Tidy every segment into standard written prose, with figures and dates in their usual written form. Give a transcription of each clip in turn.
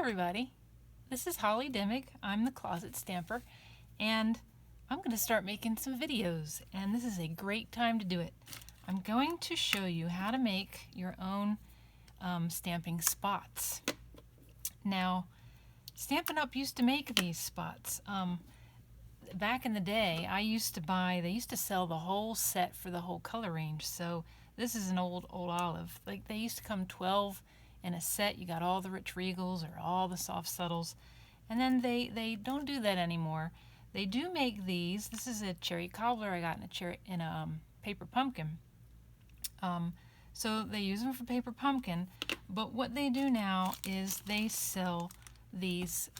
everybody, this is Holly Dimmick. I'm the Closet Stamper, and I'm going to start making some videos, and this is a great time to do it. I'm going to show you how to make your own stamping spots. Now, Stampin' Up! Used to make these spots. Back in the day, they used to sell the whole set for the whole color range, so this is an old olive. Like, they used to come 12 in a set. You got all the rich regals or all the soft subtles, and then they don't do that anymore. They do make these. This is a cherry cobbler I got in a paper pumpkin. So they use them for paper pumpkin, but what they do now is they sell these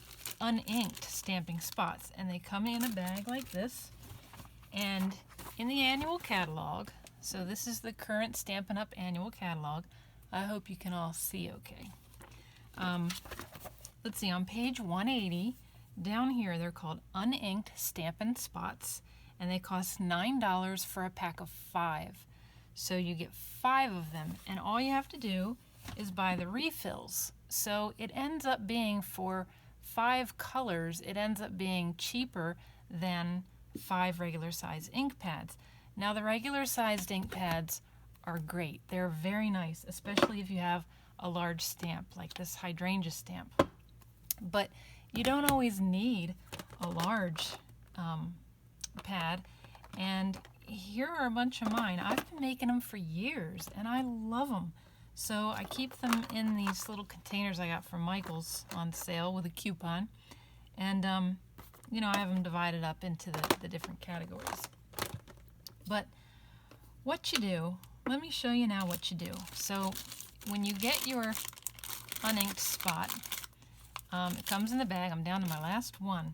uninked stamping spots, and they come in a bag like this, and in the annual catalog, so this is the current Stampin' Up! Annual catalog. I hope you can all see okay. Let's see, on page 180, down here they're called uninked Stampin' Spots, and they cost $9 for a pack of 5. So you get 5 of them, and all you have to do is buy the refills. So it ends up being, for 5 colors, it ends up being cheaper than 5 regular size ink pads. Now, the regular sized ink pads are great. They're very nice, especially if you have a large stamp like this hydrangea stamp. But you don't always need a large pad, and here are a bunch of mine. I've been making them for years, and I love them. So I keep them in these little containers I got from Michael's on sale with a coupon, and I have them divided up into the different categories. But what you do, let me show you now what you do. So when you get your uninked spot, it comes in the bag. I'm down to my last one.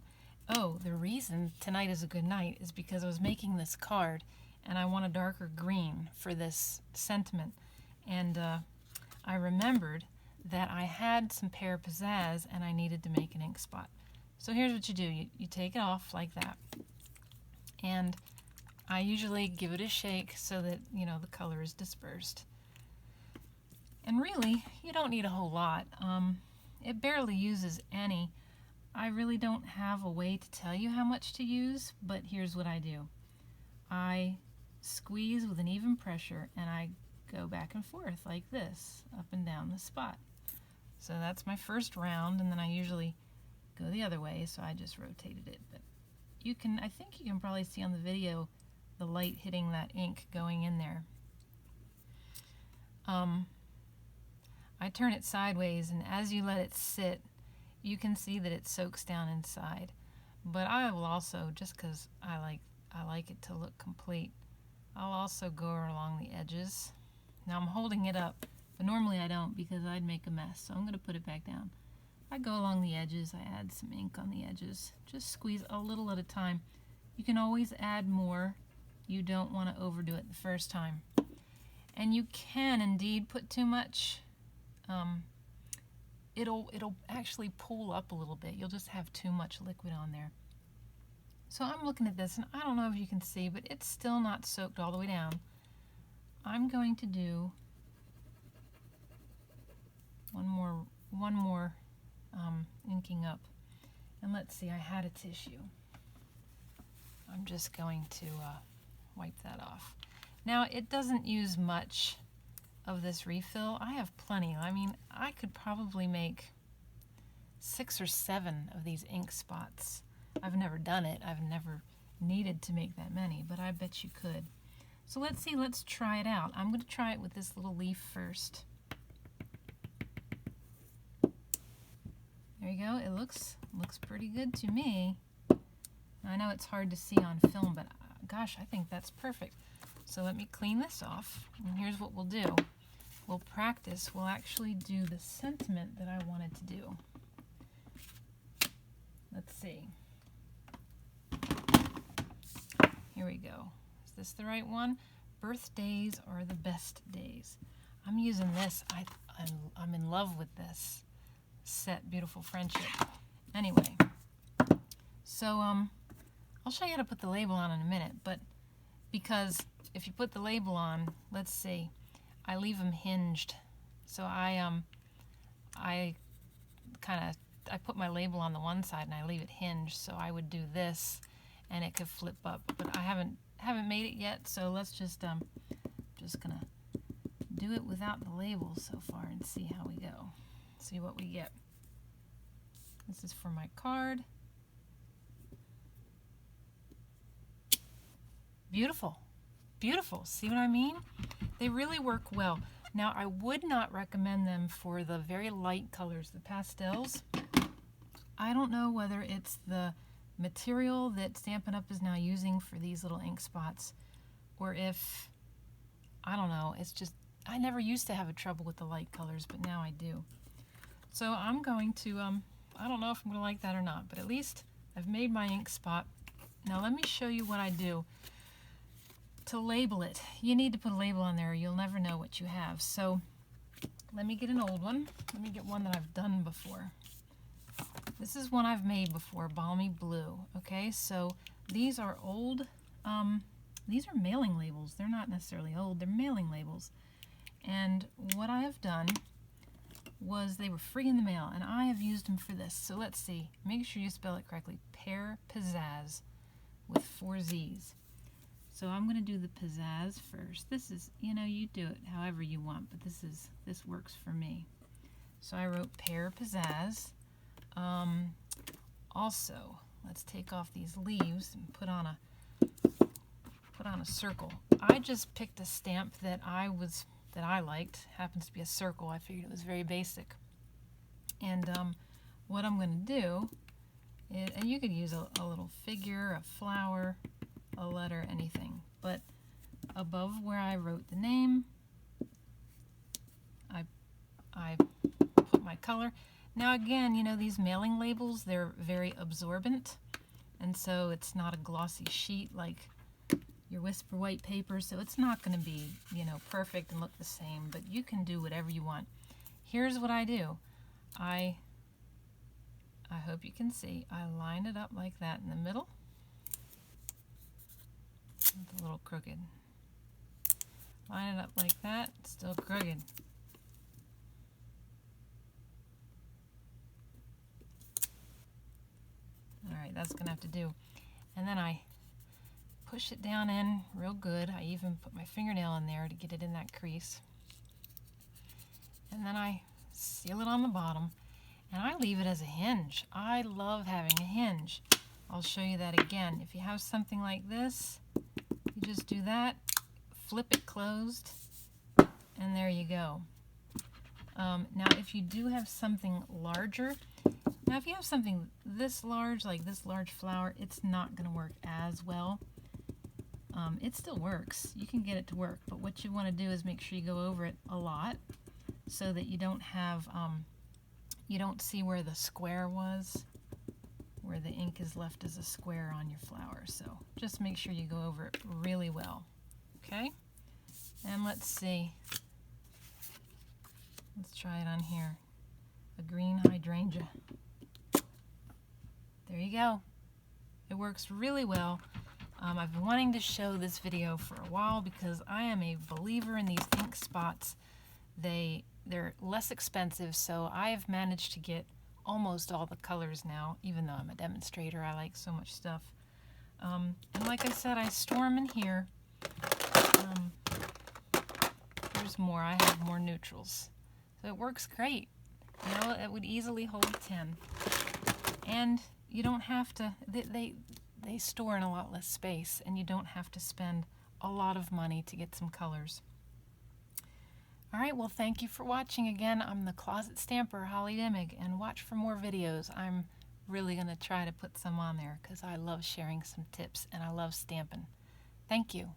Oh, the reason tonight is a good night is because I was making this card, and I want a darker green for this sentiment. And I remembered that I had some pear pizzazz, and I needed to make an ink spot. So here's what you do. You take it off like that, and I usually give it a shake so that, the color is dispersed. And really, you don't need a whole lot. It barely uses any. I really don't have a way to tell you how much to use, but here's what I do. I squeeze with an even pressure, and I go back and forth like this, up and down the spot. So that's my first round, and then I usually go the other way, so I just rotated it. But I think you can probably see on the video the light hitting that ink going in there. I turn it sideways, and as you let it sit, you can see that it soaks down inside. But I will also, just because I like it to look complete, I'll also go along the edges. Now I'm holding it up, but normally I don't because I'd make a mess, so I'm going to put it back down. I go along the edges, I add some ink on the edges, just squeeze a little at a time. You can always add more. You don't want to overdo it the first time. And you can indeed put too much. It'll actually pool up a little bit. You'll just have too much liquid on there. So I'm looking at this, and I don't know if you can see, but it's still not soaked all the way down. I'm going to do one more inking up. And let's see, I had a tissue. I'm just going to wipe that off. Now, it doesn't use much of this refill. I have plenty. I mean, I could probably make 6 or 7 of these ink spots. I've never done it. I've never needed to make that many, but I bet you could. So let's see, let's try it out. I'm going to try it with this little leaf first. There you go. It looks pretty good to me. I know it's hard to see on film, but gosh, I think that's perfect. So let me clean this off, and here's what we'll do. We'll practice. We'll actually do the sentiment that I wanted to do. Let's see. Here we go. Is this the right one? Birthdays are the best days. I'm using this. I'm in love with this set, Beautiful Friendship. Anyway, so I'll show you how to put the label on in a minute, but because if you put the label on, let's see, I leave them hinged. So I I put my label on the one side and I leave it hinged, so I would do this and it could flip up, but I haven't made it yet, so let's just gonna do it without the label so far and see how we go, see what we get. This is for my card. Beautiful, beautiful. See what I mean? They really work well. Now, I would not recommend them for the very light colors, the pastels. I don't know whether it's the material that Stampin' Up! Is now using for these little ink spots, or if, I don't know, it's just, I never used to have a trouble with the light colors, but now I do. So I'm going to, I don't know if I'm going to like that or not, but at least I've made my ink spot. Now let me show you what I do to label it. You need to put a label on there or you'll never know what you have. So let me get an old one. Let me get one that I've done before. This is one I've made before, Balmy Blue. Okay, so these are old, these are mailing labels. They're not necessarily old, they're mailing labels. And what I have done was, they were free in the mail, and I have used them for this. So let's see, make sure you spell it correctly. Pear Pizzazz with 4 Z's. So I'm going to do the pizzazz first. This is, you know, you do it however you want, but this works for me. So I wrote Pear Pizzazz. Also, let's take off these leaves and put on a circle. I just picked a stamp that I liked. Happens to be a circle. I figured it was very basic. And what I'm going to do is, and you could use a little figure, a flower, a letter, anything. But above where I wrote the name, I put my color. Now again, you know, these mailing labels, they're very absorbent, and so it's not a glossy sheet like your Whisper White paper, so it's not going to be, you know, perfect and look the same, but you can do whatever you want. Here's what I do. I hope you can see, I line it up like that in the middle. It's a little crooked. Line it up like that, still crooked. Alright, that's going to have to do. And then I push it down in real good. I even put my fingernail in there to get it in that crease. And then I seal it on the bottom. And I leave it as a hinge. I love having a hinge. I'll show you that again. If you have something like this, you just do that, flip it closed, and there you go. Now if you do have something larger, now if you have something this large, like this large flower, it's not going to work as well. It still works. You can get it to work, but what you want to do is make sure you go over it a lot so that you don't have, you don't see where the square was, where the ink is left as a square on your flower. So just make sure you go over it really well. Okay? And let's see. Let's try it on here. A green hydrangea. There you go. It works really well. I've been wanting to show this video for a while because I am a believer in these ink spots. They're less expensive, so I have managed to get almost all the colors now, even though I'm a demonstrator. I like so much stuff. And like I said, I store them in here. There's more. I have more neutrals. So it works great. You know, it would easily hold 10. And you don't have to, they store in a lot less space, and you don't have to spend a lot of money to get some colors. Alright, well, thank you for watching again. I'm the Closet Stamper, Holly Dimig, and watch for more videos. I'm really going to try to put some on there because I love sharing some tips and I love stamping. Thank you.